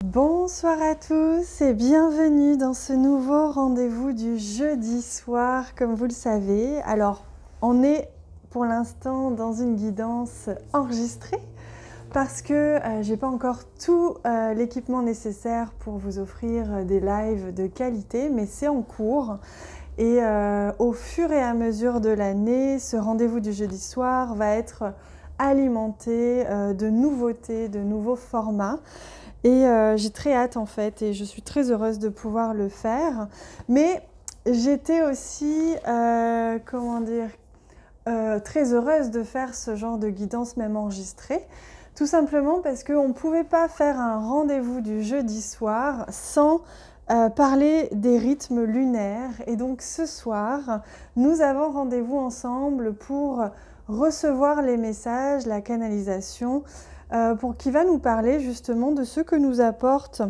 Bonsoir à tous et bienvenue dans ce nouveau rendez-vous du jeudi soir, comme vous le savez. Alors, on est pour l'instant dans une guidance enregistrée parce que j'ai pas encore tout l'équipement nécessaire pour vous offrir des lives de qualité, mais c'est en cours. Et au fur et à mesure de l'année, ce rendez-vous du jeudi soir va être alimenté de nouveautés, de nouveaux formats. Et j'ai très hâte en fait, et je suis très heureuse de pouvoir le faire. Mais j'étais aussi, très heureuse de faire ce genre de guidance même enregistrée. Tout simplement parce qu'on ne pouvait pas faire un rendez-vous du jeudi soir sans parler des rythmes lunaires. Et donc ce soir, nous avons rendez-vous ensemble pour recevoir les messages, la canalisation, qui va nous parler justement de ce que nous apporte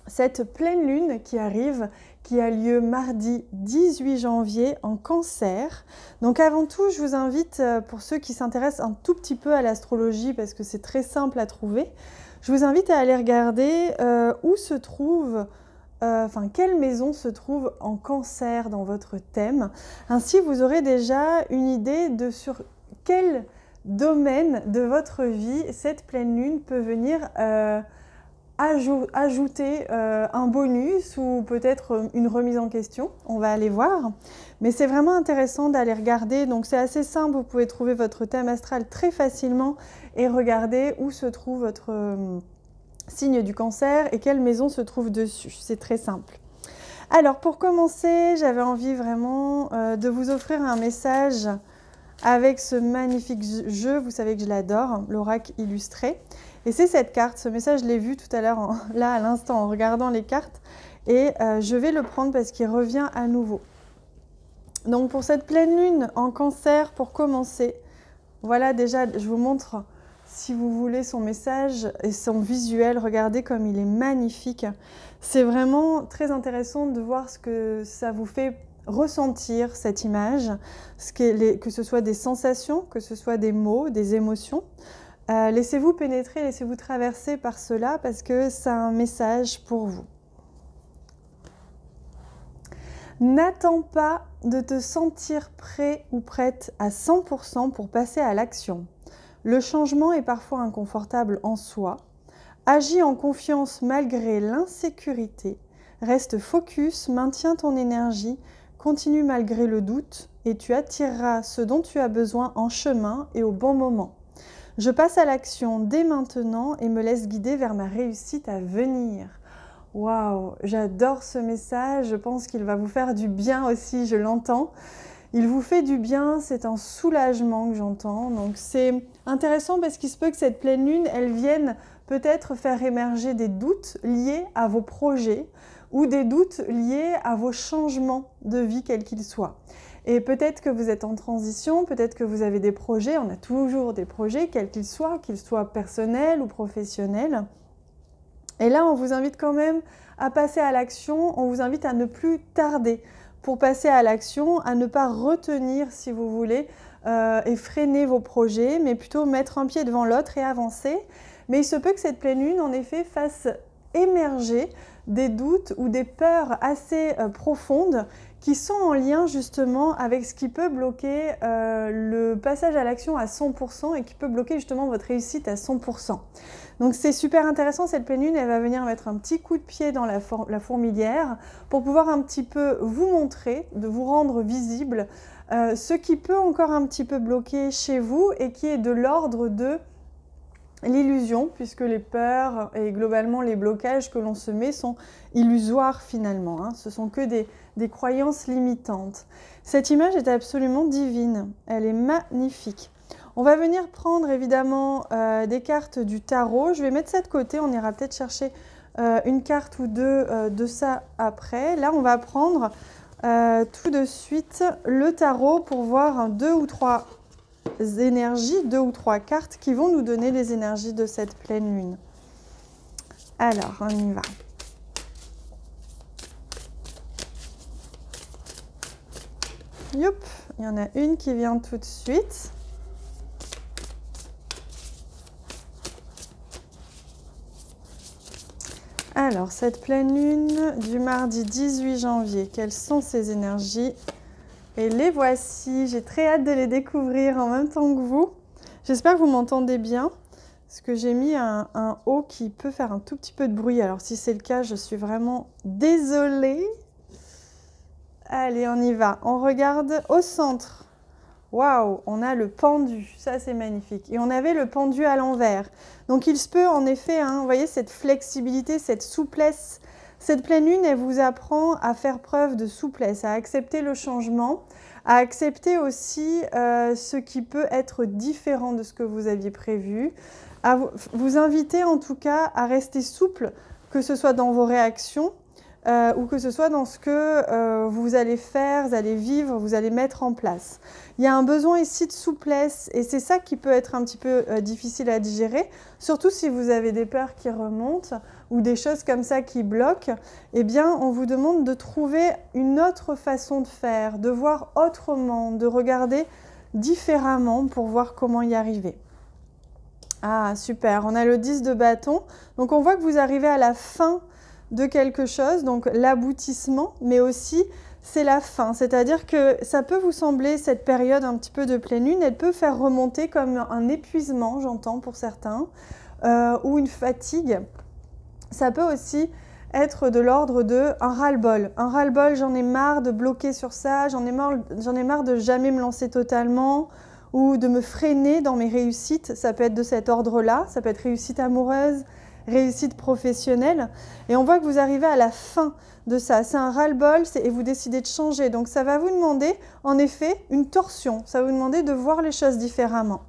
cette pleine lune qui arrive, qui a lieu mardi 18 janvier en Cancer. Donc avant tout, je vous invite, pour ceux qui s'intéressent un tout petit peu à l'astrologie, parce que c'est très simple à trouver, je vous invite à aller regarder où se trouve, quelle maison se trouve en Cancer dans votre thème. Ainsi, vous aurez déjà une idée de sur quel domaine de votre vie cette pleine lune peut venir ajouter un bonus ou peut-être une remise en question. On va aller voir. Mais c'est vraiment intéressant d'aller regarder. Donc c'est assez simple, vous pouvez trouver votre thème astral très facilement et regarder où se trouve votre signe du Cancer et quelle maison se trouve dessus. C'est très simple. Alors pour commencer, j'avais envie vraiment de vous offrir un message avec ce magnifique jeu. Vous savez que je l'adore, l'oracle illustré. Et c'est cette carte, ce message je l'ai vu tout à l'heure, là à l'instant en regardant les cartes. Et je vais le prendre parce qu'il revient à nouveau. Donc pour cette pleine lune en Cancer, pour commencer, voilà déjà, je vous montre si vous voulez son message et son visuel. Regardez comme il est magnifique. C'est vraiment très intéressant de voir ce que ça vous fait ressentir, cette image, que ce soit des sensations, que ce soit des mots, des émotions. Laissez-vous pénétrer, laissez-vous traverser par cela parce que c'est un message pour vous. N'attends pas de te sentir prêt ou prête à 100% pour passer à l'action. Le changement est parfois inconfortable en soi. Agis en confiance malgré l'insécurité. Reste focus, maintiens ton énergie, continue malgré le doute et tu attireras ce dont tu as besoin en chemin et au bon moment. Je passe à l'action dès maintenant et me laisse guider vers ma réussite à venir. Waouh, j'adore ce message, je pense qu'il va vous faire du bien aussi, je l'entends. Il vous fait du bien, c'est un soulagement que j'entends. Donc c'est intéressant parce qu'il se peut que cette pleine lune, elle vienne peut-être faire émerger des doutes liés à vos projets ou des doutes liés à vos changements de vie, quels qu'ils soient. Et peut-être que vous êtes en transition, peut-être que vous avez des projets, on a toujours des projets, quels qu'ils soient personnels ou professionnels. Et là, on vous invite quand même à passer à l'action, on vous invite à ne plus tarder pour passer à l'action, à ne pas retenir, si vous voulez, et freiner vos projets, mais plutôt mettre un pied devant l'autre et avancer. Mais il se peut que cette pleine lune, en effet, fasse émerger des doutes ou des peurs assez profondes qui sont en lien justement avec ce qui peut bloquer le passage à l'action à 100% et qui peut bloquer justement votre réussite à 100%. Donc c'est super intéressant, cette pleine lune, elle va venir mettre un petit coup de pied dans la fourmilière pour pouvoir un petit peu vous montrer, de vous rendre visible ce qui peut encore un petit peu bloquer chez vous et qui est de l'ordre de l'illusion, puisque les peurs et globalement les blocages que l'on se met sont illusoires finalement, hein. Ce sont que des croyances limitantes. Cette image est absolument divine, elle est magnifique. On va venir prendre évidemment des cartes du tarot. Je vais mettre ça de côté, on ira peut-être chercher une carte ou deux de ça après. Là, on va prendre tout de suite le tarot pour voir 2 ou 3 énergies, 2 ou 3 cartes qui vont nous donner les énergies de cette pleine lune. Alors, on y va. Youp, il y en a une qui vient tout de suite. Alors, cette pleine lune du mardi 18 janvier, quelles sont ces énergies? Et les voici, j'ai très hâte de les découvrir en même temps que vous. J'espère que vous m'entendez bien, parce que j'ai mis un haut qui peut faire un tout petit peu de bruit. Alors si c'est le cas, je suis vraiment désolée. Allez, on y va. On regarde au centre. Waouh, on a le pendu, ça c'est magnifique. Et on avait le pendu à l'envers. Donc il se peut en effet, hein, vous voyez cette flexibilité, cette souplesse. Cette pleine lune, elle vous apprend à faire preuve de souplesse, à accepter le changement, à accepter aussi ce qui peut être différent de ce que vous aviez prévu, à vous inviter en tout cas à rester souple, que ce soit dans vos réactions, ou que ce soit dans ce que vous allez faire, vous allez vivre, vous allez mettre en place. Il y a un besoin ici de souplesse et c'est ça qui peut être un petit peu difficile à digérer, surtout si vous avez des peurs qui remontent ou des choses comme ça qui bloquent. Eh bien, on vous demande de trouver une autre façon de faire, de voir autrement, de regarder différemment pour voir comment y arriver. Ah, super, on a le 10 de bâton. Donc, on voit que vous arrivez à la fin de quelque chose, donc l'aboutissement, mais aussi c'est la fin. C'est-à-dire que ça peut vous sembler, cette période un petit peu de pleine lune, elle peut faire remonter comme un épuisement, j'entends pour certains, ou une fatigue. Ça peut aussi être de l'ordre de un ras-le-bol. Un ras-le-bol, j'en ai marre de bloquer sur ça, j'en ai marre de jamais me lancer totalement, ou de me freiner dans mes réussites. Ça peut être de cet ordre-là, ça peut être réussite amoureuse, réussite professionnelle. Et on voit que vous arrivez à la fin de ça. C'est un ras-le-bol et vous décidez de changer. Donc ça va vous demander, en effet, une torsion. Ça va vous demander de voir les choses différemment.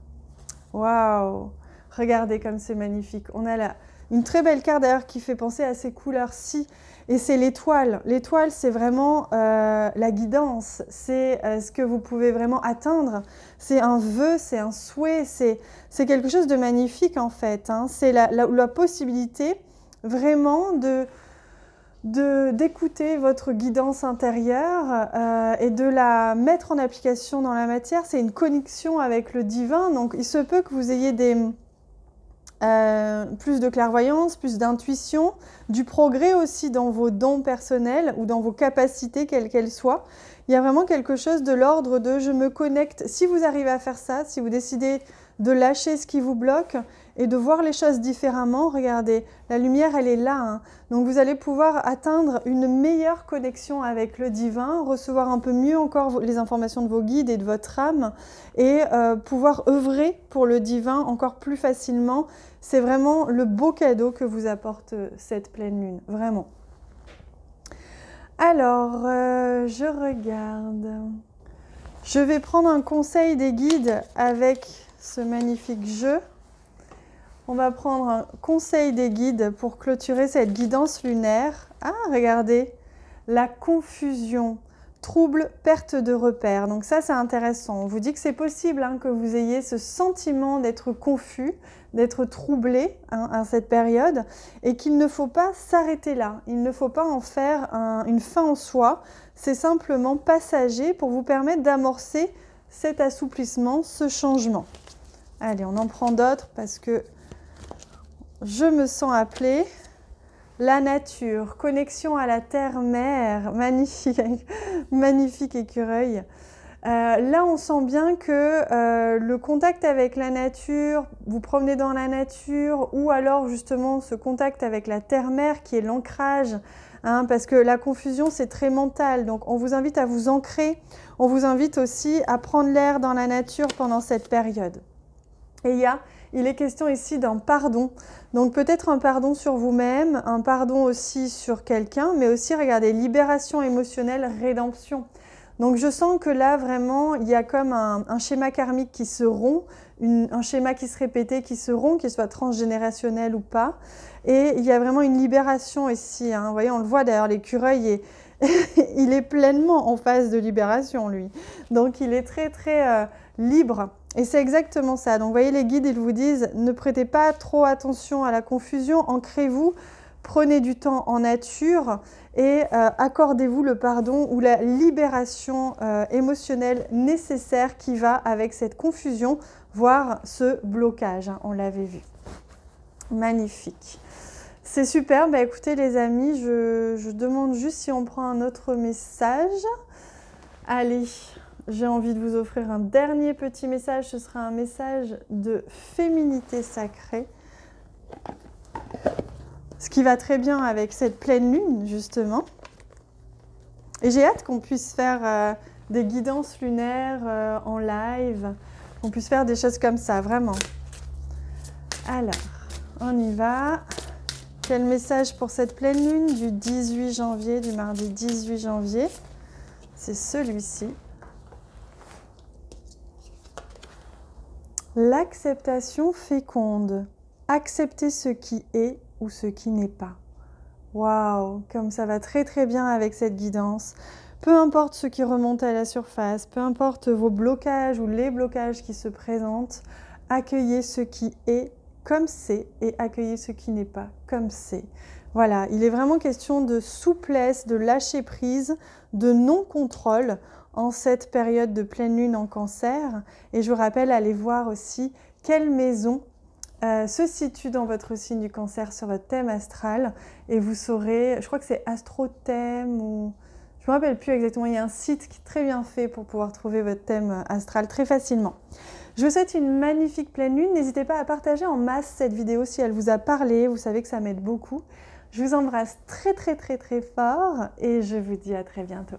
Waouh! Regardez comme c'est magnifique. On a là une très belle carte d'ailleurs qui fait penser à ces couleurs-ci. Et c'est l'étoile. L'étoile, c'est vraiment la guidance. C'est ce que vous pouvez vraiment atteindre. C'est un vœu, c'est un souhait. C'est quelque chose de magnifique en fait. Hein. C'est la possibilité vraiment d'écouter votre guidance intérieure et de la mettre en application dans la matière. C'est une connexion avec le divin. Donc, il se peut que vous ayez plus de clairvoyance, plus d'intuition, du progrès aussi dans vos dons personnels ou dans vos capacités, quelles qu'elles soient. Il y a vraiment quelque chose de l'ordre de « je me connecte ». Si vous arrivez à faire ça, si vous décidez de lâcher ce qui vous bloque et de voir les choses différemment, regardez, la lumière, elle est là. Hein. Donc vous allez pouvoir atteindre une meilleure connexion avec le divin, recevoir un peu mieux encore les informations de vos guides et de votre âme et pouvoir œuvrer pour le divin encore plus facilement. C'est vraiment le beau cadeau que vous apporte cette pleine lune, vraiment. Alors, je regarde. Je vais prendre un conseil des guides avec ce magnifique jeu. On va prendre un conseil des guides pour clôturer cette guidance lunaire. Ah, regardez, la confusion, trouble, perte de repères. Donc ça, c'est intéressant. On vous dit que c'est possible hein, que vous ayez ce sentiment d'être confus, d'être troublé hein, à cette période et qu'il ne faut pas s'arrêter là. Il ne faut pas en faire une fin en soi. C'est simplement passager pour vous permettre d'amorcer cet assouplissement, ce changement. Allez, on en prend d'autres parce que je me sens appelée. La nature, connexion à la terre-mère, magnifique, magnifique écureuil. Là, on sent bien que le contact avec la nature, vous promenez dans la nature, ou alors justement ce contact avec la terre-mère qui est l'ancrage, hein, parce que la confusion, c'est très mental. Donc, on vous invite à vous ancrer, on vous invite aussi à prendre l'air dans la nature pendant cette période. Et il est question ici d'un pardon. Donc peut-être un pardon sur vous-même, un pardon aussi sur quelqu'un, mais aussi, regardez, libération émotionnelle, rédemption. Donc je sens que là, vraiment, il y a comme un schéma karmique qui se rompt, un schéma qui se répétait, qui se rompt, qu'il soit transgénérationnel ou pas. Et il y a vraiment une libération ici. Hein. Vous voyez, on le voit d'ailleurs, l'écureuil il est pleinement en phase de libération, lui. Donc il est très, très libre. Et c'est exactement ça. Donc, vous voyez, les guides, ils vous disent, ne prêtez pas trop attention à la confusion, ancrez-vous, prenez du temps en nature et accordez-vous le pardon ou la libération émotionnelle nécessaire qui va avec cette confusion, voire ce blocage. Hein, on l'avait vu. Magnifique. C'est super. Bah, écoutez les amis, je demande juste si on prend un autre message. Allez, j'ai envie de vous offrir un dernier petit message. Ce sera un message de féminité sacrée. Ce qui va très bien avec cette pleine lune, justement. Et j'ai hâte qu'on puisse faire des guidances lunaires en live, qu'on puisse faire des choses comme ça, vraiment. Alors, on y va. Quel message pour cette pleine lune du 18 janvier, du mardi 18 janvier? C'est celui-ci. L'acceptation féconde. Accepter ce qui est ou ce qui n'est pas. Waouh, comme ça va très très bien avec cette guidance. Peu importe ce qui remonte à la surface, peu importe vos blocages ou les blocages qui se présentent, accueillez ce qui est comme c'est et accueillez ce qui n'est pas comme c'est. Voilà, il est vraiment question de souplesse, de lâcher prise, de non-contrôle en cette période de pleine lune en Cancer. Et je vous rappelle, allez voir aussi quelle maison se situe dans votre signe du Cancer sur votre thème astral. Et vous saurez, je crois que c'est Astrothème ou... Je ne me rappelle plus exactement, il y a un site qui est très bien fait pour pouvoir trouver votre thème astral très facilement. Je vous souhaite une magnifique pleine lune. N'hésitez pas à partager en masse cette vidéo si elle vous a parlé. Vous savez que ça m'aide beaucoup. Je vous embrasse très très très très fort et je vous dis à très bientôt.